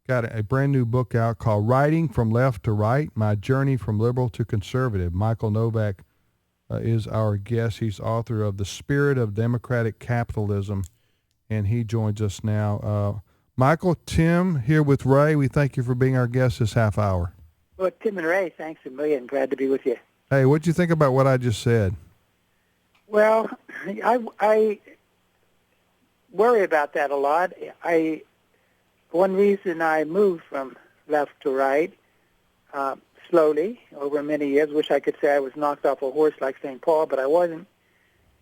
got a brand new book out called Writing from Left to Right, My Journey from Liberal to Conservative. Michael Novak is our guest. He's author of The Spirit of Democratic Capitalism, and he joins us now. Michael, Tim here with Ray. We thank you for being our guest this half hour. Well, Tim and Ray, thanks a million. Glad to be with you. Hey, what'd you think about what I just said? Well, I worry about that a lot. One reason I moved from left to right slowly over many years. Wish I could say I was knocked off a horse like St. Paul, but I wasn't.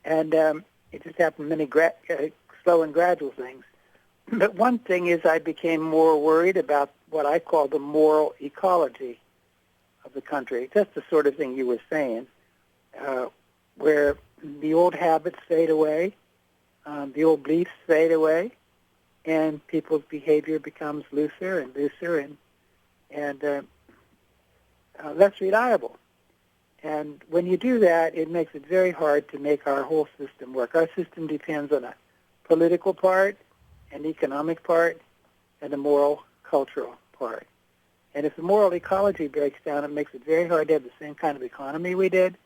And it just happened many slow and gradual things. But one thing is I became more worried about what I call the moral ecology of the country. Just the sort of thing you were saying, where the old habits fade away, the old beliefs fade away, and people's behavior becomes looser and looser and less reliable. And when you do that, it makes it very hard to make our whole system work. Our system depends on a political part, an economic part, and a moral, cultural part. And if the moral ecology breaks down, it makes it very hard to have the same kind of economy we did. It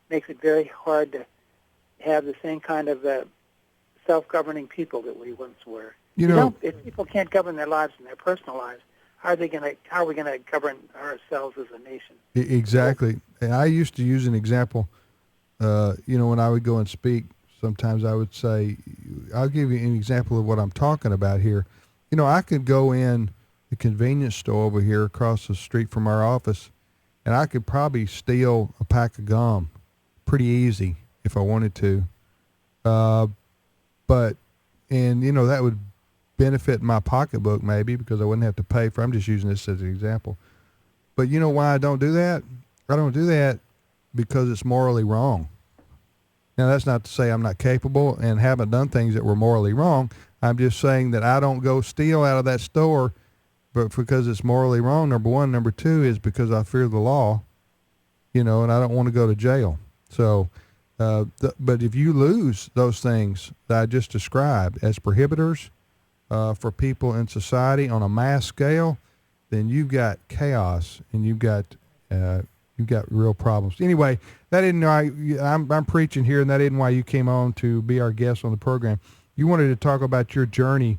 makes it very hard to have the same kind of self-governing people that we once were. If people can't govern their lives and their personal lives, how are we going to govern ourselves as a nation? Exactly. And I used to use an example. When I would go and speak, sometimes I would say, I'll give you an example of what I'm talking about here. I could go in the convenience store over here across the street from our office, and I could probably steal a pack of gum pretty easy if I wanted to. That would benefit my pocketbook maybe because I wouldn't have to pay for. I'm just using this as an example. But you know why I don't do that? I don't do that because it's morally wrong. Now, that's not to say I'm not capable and haven't done things that were morally wrong. I'm just saying that I don't go steal out of that store, but because it's morally wrong, number one. Number two is because I fear the law, and I don't want to go to jail. So, but if you lose those things that I just described as prohibitors for people in society on a mass scale, then you've got chaos and you've got real problems. Anyway, that isn't why I'm preaching here, and that isn't why you came on to be our guest on the program. You wanted to talk about your journey,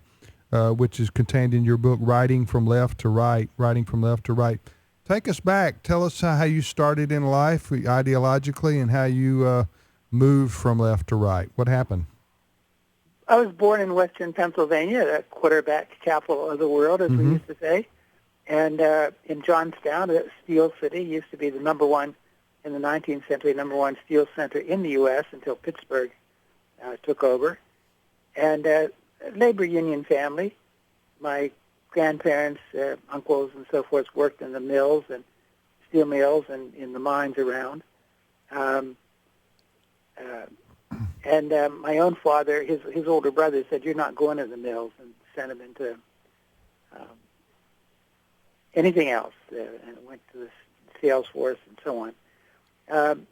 which is contained in your book, Writing from Left to Right. Take us back. Tell us how you started in life ideologically and how you moved from left to right. What happened? I was born in western Pennsylvania, the quarterback capital of the world, as we used to say. And in Johnstown, the steel city, used to be the number one in the 19th century, number one steel center in the U.S. until Pittsburgh took over. And labor union family. My grandparents, uncles, and so forth worked in the mills and steel mills and in the mines around. And my own father, his older brother, said, "You're not going to the mills," and sent him into anything else, and went to the sales force and so on.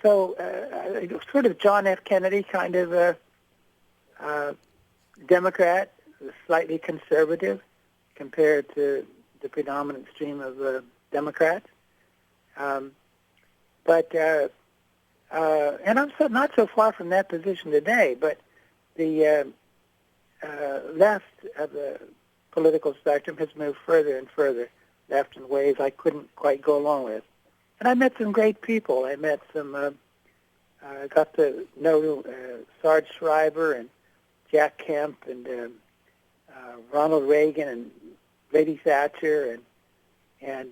Sort of John F. Kennedy kind of Democrat, slightly conservative compared to the predominant stream of Democrats. And I'm not so far from that position today, but the left of the political spectrum has moved further and further left in ways I couldn't quite go along with. And I met some great people. I met got to know Sarge Shriver and Jack Kemp and Ronald Reagan and Lady Thatcher and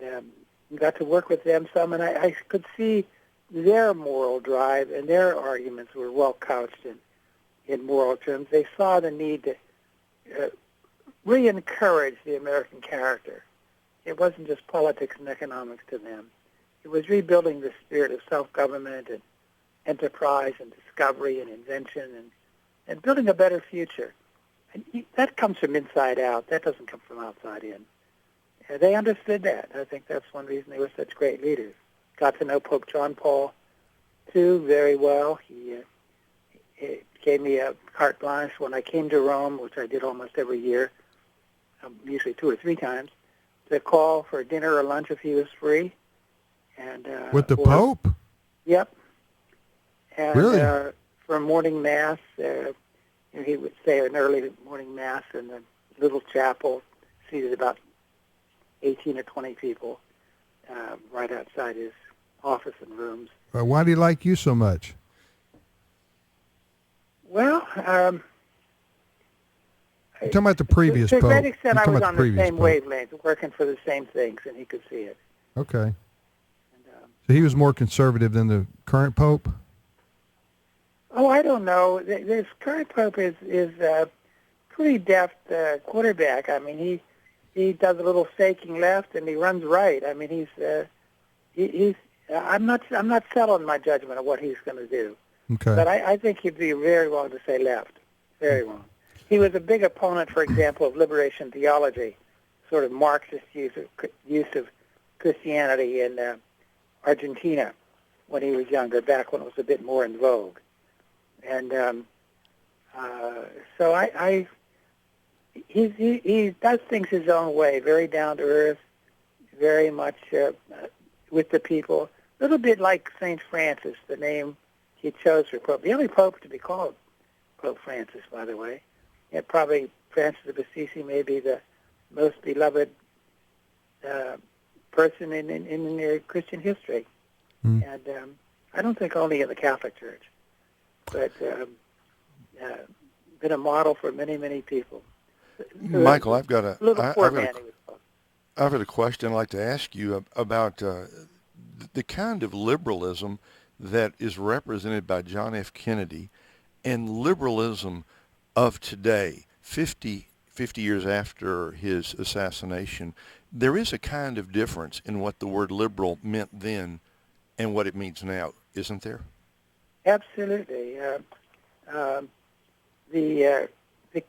got to work with them some, and I could see their moral drive and their arguments were well couched in moral terms. They saw the need to re-encourage the American character. It wasn't just politics and economics to them. It was rebuilding the spirit of self-government and enterprise and discovery and invention and building a better future. And that comes from inside out. That doesn't come from outside in. They understood that. I think that's one reason they were such great leaders. Got to know Pope John Paul II very well. He gave me a carte blanche when I came to Rome, which I did almost every year. usually 2 or 3 times, to call for dinner or lunch if he was free. And With the Pope? Yep. And Really? for morning mass, he would say an early morning mass in the little chapel, seated about 18 or 20 people, right outside his office and rooms. Why do you like you so much? Well, You're talking about the previous to a Pope. great extent, You're I talking was about on the the previous same Pope. wavelength, working for the same things, and he could see it. Okay. And, So he was more conservative than the current Pope? oh, I don't know. This current Pope is a pretty deft quarterback. I mean, he does a little faking left and he runs right. I mean, he's. I'm not selling my judgment of what he's going to do. Okay. But I think he'd be very wrong to say left. Very wrong. He was a big opponent, for example, of liberation theology, sort of Marxist use of Christianity in Argentina when he was younger, back when it was a bit more in vogue. And so he does things his own way, very down to earth, very much with the people. A little bit like St. Francis, the name he chose for Pope. The only Pope to be called Pope Francis, by the way. And probably Francis of Assisi may be the most beloved person in Christian history. Mm. And I don't think only in the Catholic Church, but been a model for many, many people. Michael, I've got a question I'd like to ask you about the kind of liberalism that is represented by John F. Kennedy and liberalism of today, 50 years after his assassination. There is a kind of difference in what the word liberal meant then and what it means now, isn't there? Absolutely. The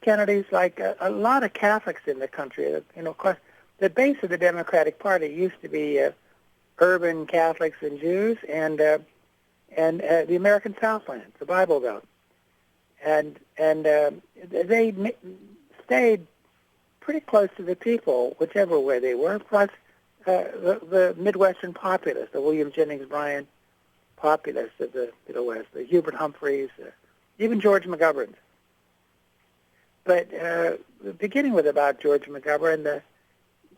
Kennedys, like a lot of Catholics in the country, of course, the base of the Democratic Party used to be urban Catholics and Jews and the American Southland, the Bible Belt. And they stayed pretty close to the people, whichever way they were, plus the Midwestern populists, the William Jennings Bryan populists of the Middle West, the Hubert Humphreys, even George McGovern. But beginning with about George McGovern,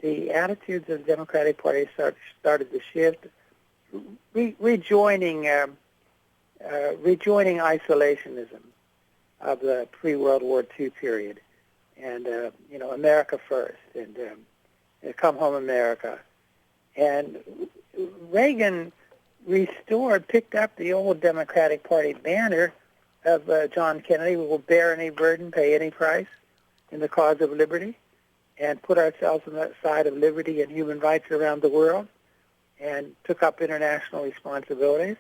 the attitudes of the Democratic Party started to shift, rejoining isolationism of the pre-World War II period, and America first, and come home America. And Reagan picked up the old Democratic Party banner of John Kennedy, we will bear any burden, pay any price in the cause of liberty, and put ourselves on the side of liberty and human rights around the world, and took up international responsibilities.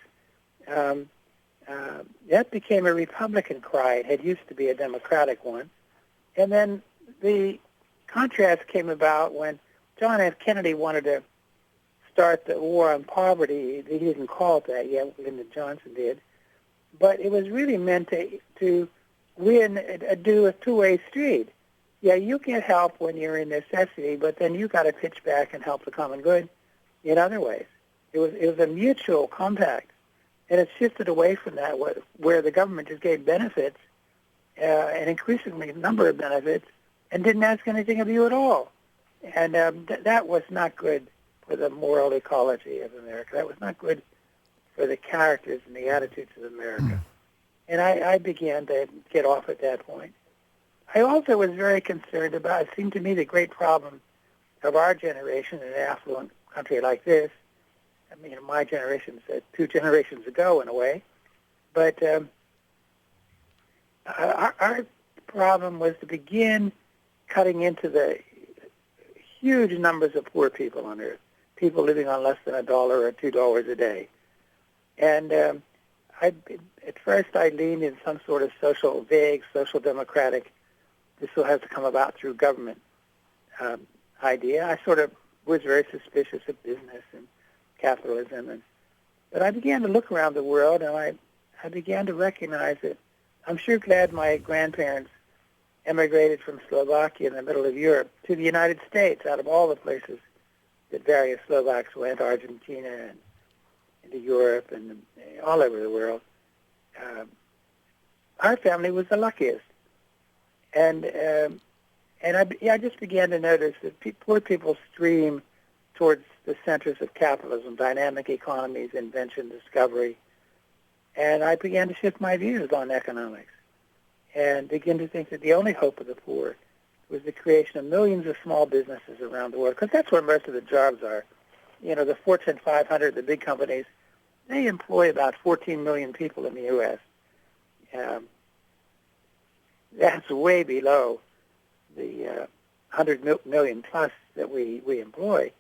That became a Republican cry. It had used to be a Democratic one. And then the contrast came about when John F. Kennedy wanted to start the war on poverty. He didn't call it that yet, Lyndon Johnson did. But it was really meant to do a two-way street. Yeah, you get help when you're in necessity, but then you got to pitch back and help the common good in other ways. It was a mutual compact, and it shifted away from that, where the government just gave benefits, and increasingly a number of benefits, and didn't ask anything of you at all. And that was not good for the moral ecology of America. That was not good for the characters and the attitudes of America. And I began to get off at that point. I also was very concerned about, it seemed to me the great problem of our generation in an affluent country like this. I mean, my generation is 2 generations ago in a way. But our problem was to begin cutting into the huge numbers of poor people on earth, people living on less than $1 or $2 a day. And at first I leaned in some sort of vague social democratic, this will have to come about through government idea. I sort of was very suspicious of business and capitalism. But I began to look around the world, and I began to recognize that I'm sure glad my grandparents emigrated from Slovakia in the middle of Europe to the United States out of all the places that various Slovaks went, Argentina and into Europe and all over the world. Our family was the luckiest. And I just began to notice that poor people stream towards the centers of capitalism, dynamic economies, invention, discovery. And I began to shift my views on economics and begin to think that the only hope of the poor was the creation of millions of small businesses around the world, because that's where most of the jobs are. You know, the Fortune 500, the big companies, they employ about 14 million people in the U.S. That's way below the 100 million plus that we employ.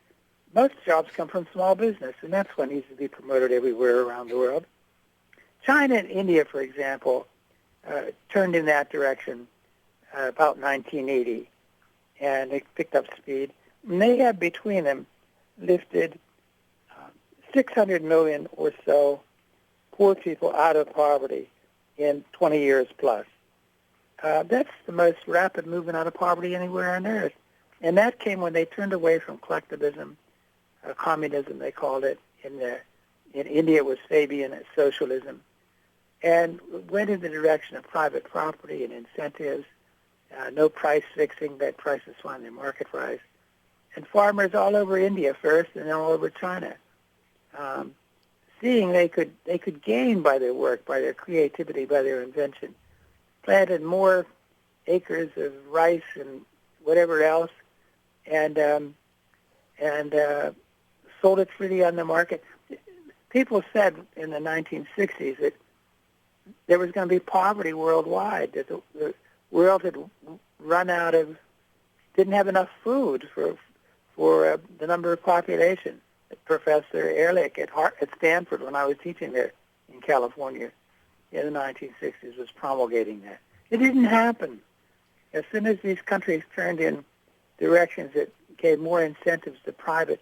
Most jobs come from small business, and that's what needs to be promoted everywhere around the world. China and India, for example, turned in that direction about 1980, and they picked up speed. And they have between them lifted 600 million or so poor people out of poverty in 20 years plus. That's the most rapid movement out of poverty anywhere on earth. And that came when they turned away from collectivism, communism they called it. In India it was Fabian socialism, and went in the direction of private property and incentives, no price fixing, let prices find their market price. And farmers all over India first and then all over China, seeing they could gain by their work, by their creativity, by their invention, planted more acres of rice and whatever else, and sold it freely on the market. People said in the 1960s that there was going to be poverty worldwide, that the world had run out of, didn't have enough food for the number of population. Professor Ehrlich at Stanford, when I was teaching there in California in the 1960s, was promulgating that. It didn't happen. As soon as these countries turned in directions that gave more incentives to private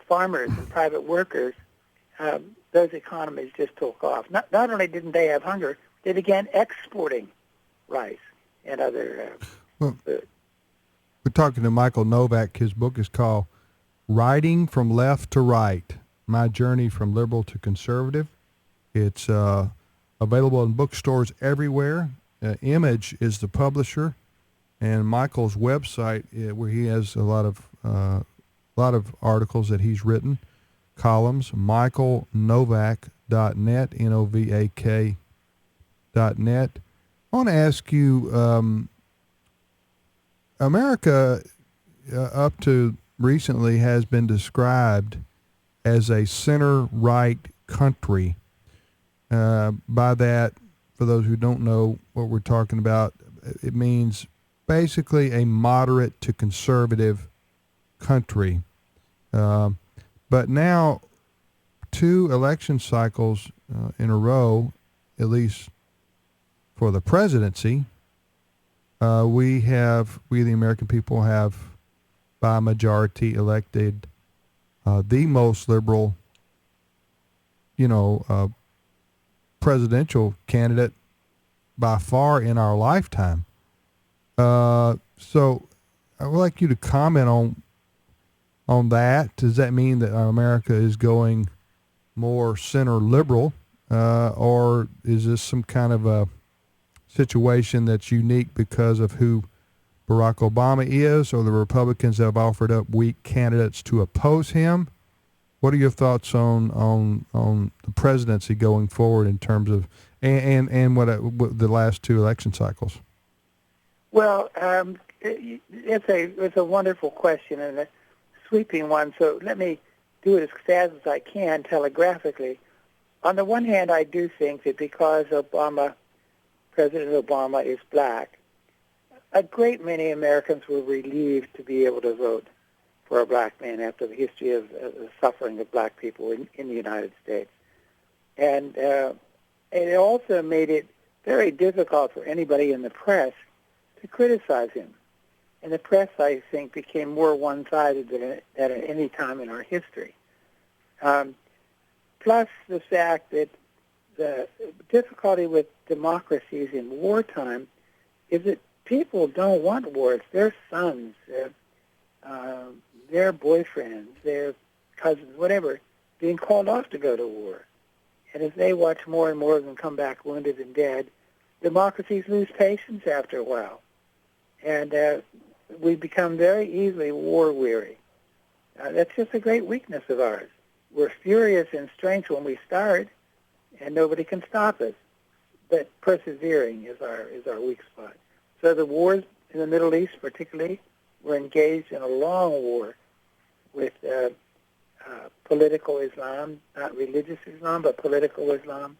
farmers and private workers, those economies just took off. Not only didn't they have hunger, they began exporting rice and other food. We're talking to Michael Novak. His book is called Writing from Left to Right, My Journey from Liberal to Conservative. It's available in bookstores everywhere. Image is the publisher, and Michael's website, where he has a lot of articles that he's written, columns, michaelnovak.net, Novak.net. I want to ask you, America up to recently has been described as a center-right country. By that, for those who don't know what we're talking about, it means basically a moderate to conservative country. But now, 2 election cycles in a row, at least for the presidency, we the American people have, by majority, elected the most liberal, presidential candidate by far in our lifetime. So I would like you to comment on that. Does that mean that America is going more center liberal, or is this some kind of a situation that's unique because of who Barack Obama is, or the Republicans have offered up weak candidates to oppose him? What are your thoughts on the presidency going forward in terms of and what the last 2 election cycles? Well, it's a wonderful question and a sweeping one. So let me do it as fast as I can telegraphically. On the one hand, I do think that because President Obama is black, a great many Americans were relieved to be able to vote for a black man after the history of the suffering of black people in the United States. And it also made it very difficult for anybody in the press to criticize him. And the press, I think, became more one-sided than at any time in our history. Plus the fact that the difficulty with democracies in wartime is that people don't want wars. Their sons, their boyfriends, their cousins, whatever, being called off to go to war. And as they watch more and more of them come back wounded and dead, democracies lose patience after a while. And we become very easily war-weary. That's just a great weakness of ours. We're furious in strength when we start, and nobody can stop us. But persevering is our weak spot. So the wars in the Middle East, particularly, we're engaged in a long war with political Islam, not religious Islam, but political Islam.